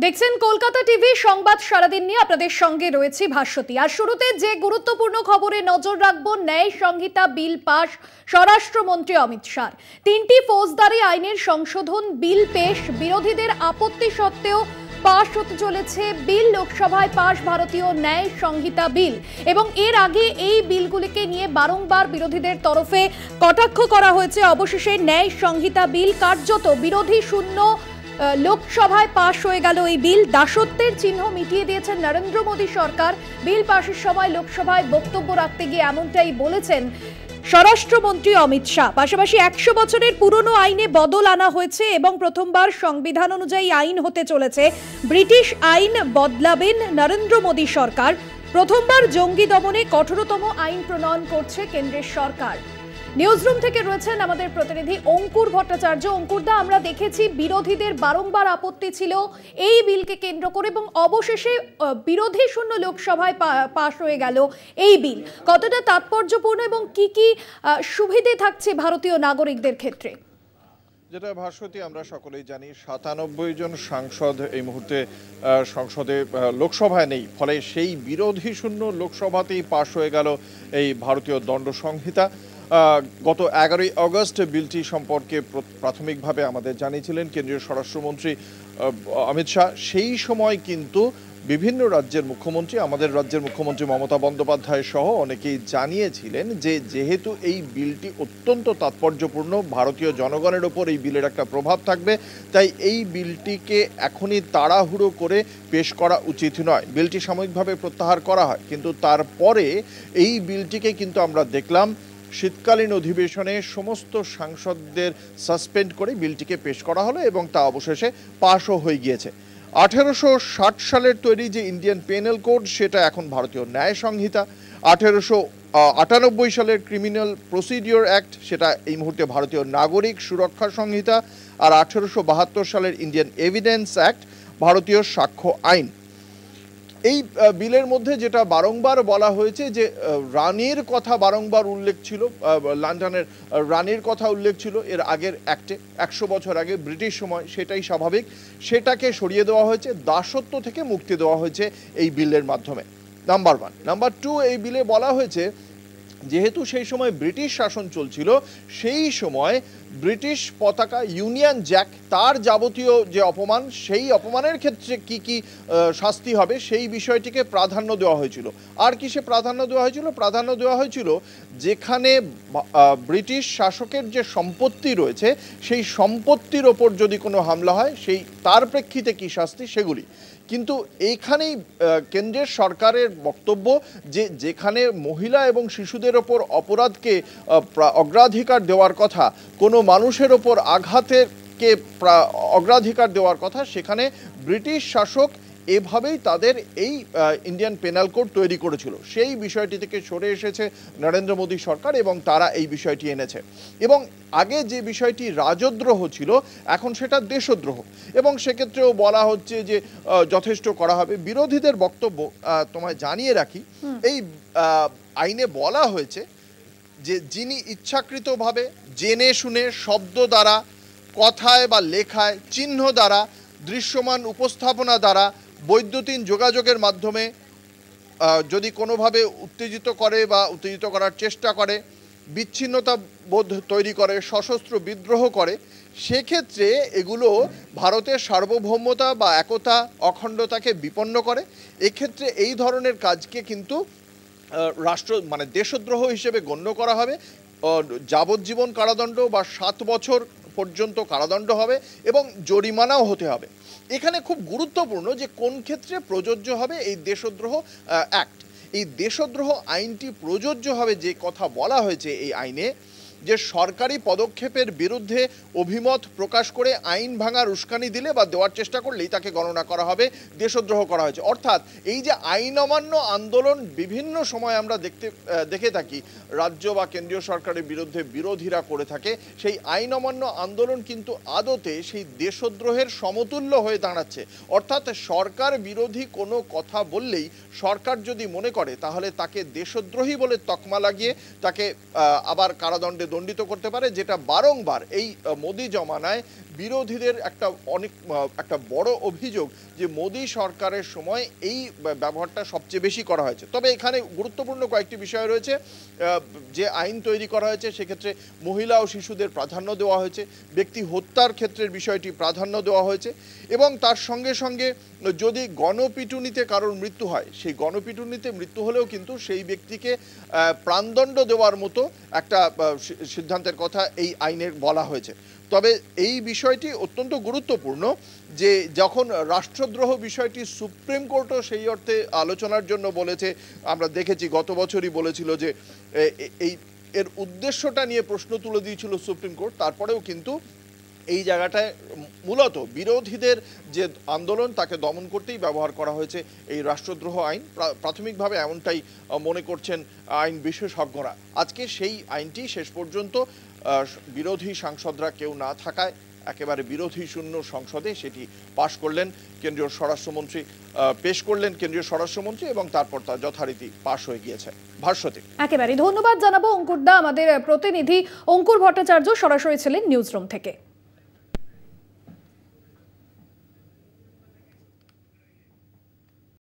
দেখছেন কলকাতা টিভি সংবাদ সারাদিন নিয়ে আপনাদের সঙ্গে রয়েছে ভাস্বতী। আর শুরুতে যে গুরুত্বপূর্ণ খবরে নজর রাখবো, ন্যায় সংহিতা বিল পাশ স্বরাষ্ট্রমন্ত্রী অমিত শাহ। 3টি ফৌজদারি আইনের সংশোধন বিল পেশ, বিরোধীদের আপত্তি সত্ত্বেও পাশ হতে চলেছে বিল। লোকসভায় পাশ ভারতীয় ন্যায় সংহিতা বিল এবং এর আগে এই বিলগুলিকে নিয়ে বারংবার বিরোধীদের তরফে কটাক্ষ করা হয়েছে। অবশেষে ন্যায় সংহিতা বিল কার্যত বিরোধী শূন্য লোকসভায় পাশ হয়ে গেল। এই বিল দাসত্বের চিহ্ন মিটিয়ে দিয়েছেন নরেন্দ্র মোদী সরকার। বিল পাশের সময় লোকসভায় বক্তব্য রাখতে গিয়ে এমনটাই বলেছেন স্বরাষ্ট্রমন্ত্রী অমিত শাহ। পাশাপাশি 100 বছরের পুরনো আইনে বদল আনা হয়েছে এবং প্রথমবার সংবিধান অনুযায়ী আইন হতে চলেছে। ব্রিটিশ আইন বদলাবেন নরেন্দ্র মোদী সরকার। প্রথমবার জঙ্গি দমনে কঠোরতম আইন প্রণয়ন করছে কেন্দ্রের সরকার। নিউজরুম থেকে রয়েছেন আমাদের প্রতিনিধি অঙ্কুর ভট্টাচার্য। অঙ্কুরদা, আমরা দেখেছি বিরোধীদের বারংবার আপত্তি ছিল এই বিলকে কেন্দ্র করে এবং অবশেষে বিরোধী শূন্য লোকসভায় পাশ হয়ে গেল এই বিল। কতটা তাৎপর্যপূর্ণ এবং কি কি সুবিধে থাকছে ভারতীয় নাগরিকদের ক্ষেত্রে? যেটা ভাস্বতী, আমরা সকলেই জানি 97 জন সাংসদ এই মুহূর্তে সংসদে লোকসভায় নেই, ফলে সেই বিরোধী শূন্য লোকসভাতেই পাশ হয়ে গেল এই ভারতীয় দণ্ড সংহিতা। গত 11ই অগস্ট বিলটি সম্পর্কে প্রাথমিকভাবে আমাদের জানিয়েছিলেন কেন্দ্রীয় স্বরাষ্ট্রমন্ত্রী অমিত শাহ। সেই সময় কিন্তু বিভিন্ন রাজ্যের মুখ্যমন্ত্রী, আমাদের রাজ্যের মুখ্যমন্ত্রী মমতা বন্দ্যোপাধ্যায় সহ অনেকেই জানিয়েছিলেন যে যেহেতু এই বিলটি অত্যন্ত তাৎপর্যপূর্ণ, ভারতীয় জনগণের ওপর এই বিলের একটা প্রভাব থাকবে, তাই এই বিলটিকে এখনই তাড়াহুড়ো করে পেশ করা উচিত নয়। বিলটি সাময়িকভাবে প্রত্যাহার করা হয়, কিন্তু তারপরে এই বিলটিকে কিন্তু আমরা দেখলাম শীতকালীন অধিবেশনে সমস্ত সাংসদদের সাসপেন্ড করে বিলটিকে পেশ করা হলো এবং তা অবশেষে পাশও হয়ে গিয়েছে। 1860 সালের তৈরি যে ইন্ডিয়ান পেনাল কোড, সেটা এখন ভারতীয় ন্যায় সংহিতা। 1898 সালের ক্রিমিনাল প্রসিডিওর অ্যাক্ট, সেটা এই মুহূর্তে ভারতীয় নাগরিক সুরক্ষা সংহিতা। আর 1872 সালের ইন্ডিয়ান এভিডেন্স অ্যাক্ট, ভারতীয় সাক্ষ্য আইন। এই বিলের মধ্যে যেটা বারংবার বলা হয়েছে যে রানীর কথা বারংবার উল্লেখ ছিল, লন্ডনের রানীর কথা উল্লেখ ছিল এর আগের অ্যাক্টে 100 বছর আগে ব্রিটিশ সময়, সেটাই স্বাভাবিক, সেটাকে সরিয়ে দেওয়া হয়েছে, দাসত্ব থেকে মুক্তি দেওয়া হয়েছে এই বিলের মাধ্যমে। নাম্বার 1। নাম্বার 2, এই বিলে বলা হয়েছে যেহেতু সেই সময় ব্রিটিশ শাসন চলছিল, সেই সময় ব্রিটিশ পতাকা ইউনিয়ন জ্যাক, তার যাবতীয় যে অপমান, সেই অপমানের ক্ষেত্রে কি কি শাস্তি হবে সেই বিষয়টিকে প্রাধান্য দেওয়া হয়েছিল। আর কিসে প্রাধান্য দেওয়া হয়েছিল? প্রাধান্য দেওয়া হয়েছিল যেখানে ব্রিটিশ শাসকের যে সম্পত্তি রয়েছে, সেই সম্পত্তির ওপর যদি কোনো হামলা হয়, সেই তার প্রেক্ষিতে কি শাস্তি, সেগুলি। কিন্তু এইখানেই কেন্দ্রের সরকারের বক্তব্য যে যেখানে মহিলা এবং শিশুদের ওপর অপরাধকে অগ্রাধিকার দেওয়ার কথা, কোনো মানুষের ওপর আঘাতেরকে অগ্রাধিকার দেওয়ার কথা, সেখানে ব্রিটিশ শাসক এভাবেই তাদের এই ইন্ডিয়ান পেনাল কোড তৈরি করেছিল। সেই বিষয়টি থেকে সরে এসেছে নরেন্দ্র মোদী সরকার এবং তারা এই বিষয়টি এনেছে। এবং আগে যে বিষয়টি রাজদ্রোহ ছিল, এখন সেটা দেশদ্রোহ, এবং সেক্ষেত্রেও বলা হচ্ছে যে যথেষ্ট করা হবে। বিরোধীদের বক্তব্য তোমায় জানিয়ে রাখি, এই আইনে বলা হয়েছে যে যিনি ইচ্ছাকৃতভাবে জেনে শুনে শব্দ দ্বারা, কথায় বা লেখায়, চিহ্ন দ্বারা, দৃশ্যমান উপস্থাপনা দ্বারা, বৈদ্যুতিন যোগাযোগের মাধ্যমে যদি কোনোভাবে উত্তেজিত করে বা উত্তেজিত করার চেষ্টা করে, বিচ্ছিন্নতা বোধ তৈরি করে, সশস্ত্র বিদ্রোহ করে, সেক্ষেত্রে এগুলো ভারতের সার্বভৌমতা বা একতা, অখণ্ডতাকে বিপন্ন করে। এক্ষেত্রে এই ধরনের কাজকে কিন্তু দেশদ্রোহ হিসেবে গণ্য করা হবে। যাবজ্জীবন কারাদণ্ড বা 7 বছর পর্যন্ত কারাদণ্ড হবে এবং জরিমানাও হতে হবে। এখানে খুব গুরুত্বপূর্ণ যে কোন ক্ষেত্রে প্রযোজ্য হবে এই দেশদ্রোহ অ্যাক্ট। এই দেশদ্রোহ আইনটি প্রযোজ্য হবে, যে কথা বলা হয়েছে এই আইনে, যে সরকারি পদক্ষেপের বিরুদ্ধে অভিমত প্রকাশ করে আইন ভাঙার উস্কানি দিলে বা দেওয়ার চেষ্টা করলেই তাকে গণনা করা হবে দেশদ্রোহ করা হয়েছে। অর্থাৎ এই যে আইন অমান্য আন্দোলন বিভিন্ন সময় আমরা দেখে থাকি রাজ্য বা কেন্দ্রীয় সরকারের বিরুদ্ধে বিরোধীরা করে থাকে, সেই আইন অমান্য আন্দোলন কিন্তু আদতে সেই দেশদ্রোহের সমতুল্য হয়ে দাঁড়াচ্ছে। অর্থাৎ সরকার বিরোধী কোনো কথা বললেই সরকার যদি মনে করে, তাহলে তাকে দেশদ্রোহী বলে তকমা লাগিয়ে তাকে আবার কারাদণ্ডে দণ্ডিত করতে পারে, যেটা বারংবার এই মোদি জমানায় বিরোধীদের একটা বড় অভিযোগ যে মোদি সরকারের সময় এই ব্যবহারটা সবচেয়ে বেশি করা হয়েছে। তবে এখানে গুরুত্বপূর্ণ কয়েকটি বিষয় রয়েছে। যে আইন তৈরি করা হয়েছে সেক্ষেত্রে মহিলা ও শিশুদের প্রাধান্য দেওয়া হয়েছে, ব্যক্তি হত্যার ক্ষেত্রের বিষয়টি প্রাধান্য দেওয়া হয়েছে, এবং তার সঙ্গে সঙ্গে যদি গণপিটুনিতে কারোর মৃত্যু হয়, সেই গণপিটুনিতে মৃত্যু হলেও কিন্তু সেই ব্যক্তিকে প্রাণদণ্ড দেওয়ার মতো একটা সিদ্ধান্তের কথা এই আইনের বলা হয়েছে। তবে এই বিষয়টি অত্যন্ত গুরুত্বপূর্ণ যে যখন রাষ্ট্রদ্রোহ বিষয়টি সুপ্রিম কোর্টও সেই অর্থে আলোচনার জন্য বলেছে, আমরা দেখেছি গত বছরই বলেছিল যে এর উদ্দেশ্যটা নিয়ে প্রশ্ন তুলে দিয়েছিল সুপ্রিম কোর্ট, তারপরেও কিন্তু এই জায়গাটায় মূলত বিরোধীদের যে আন্দোলন তাকে দমন করতেই ব্যবহার করা হয়েছে এই রাষ্ট্রদ্রোহ আইন। প্রাথমিকভাবে এমনটাই মনে করছেন আইন বিশেষজ্ঞরা। আজকে সেই আইনটি শেষ পর্যন্ত বিরোধী সাংসদরা কেউ না থাকায় একেবারে বিরোধী শূন্য সংসদে সেটি পাশ করলেন কেন্দ্রীয় স্বরাষ্ট্রমন্ত্রী, পেশ করলেন কেন্দ্রীয় স্বরাষ্ট্রমন্ত্রী, এবং তারপর তা যথারীতি পাশ হয়ে গিয়েছে। ভাস্বতী, একেবারে ধন্যবাদ জানাবো অঙ্কুরদা। আমাদের প্রতিনিধি অঙ্কুর ভট্টাচার্য সরাসরি ছিলেন নিউজ রুম থেকে।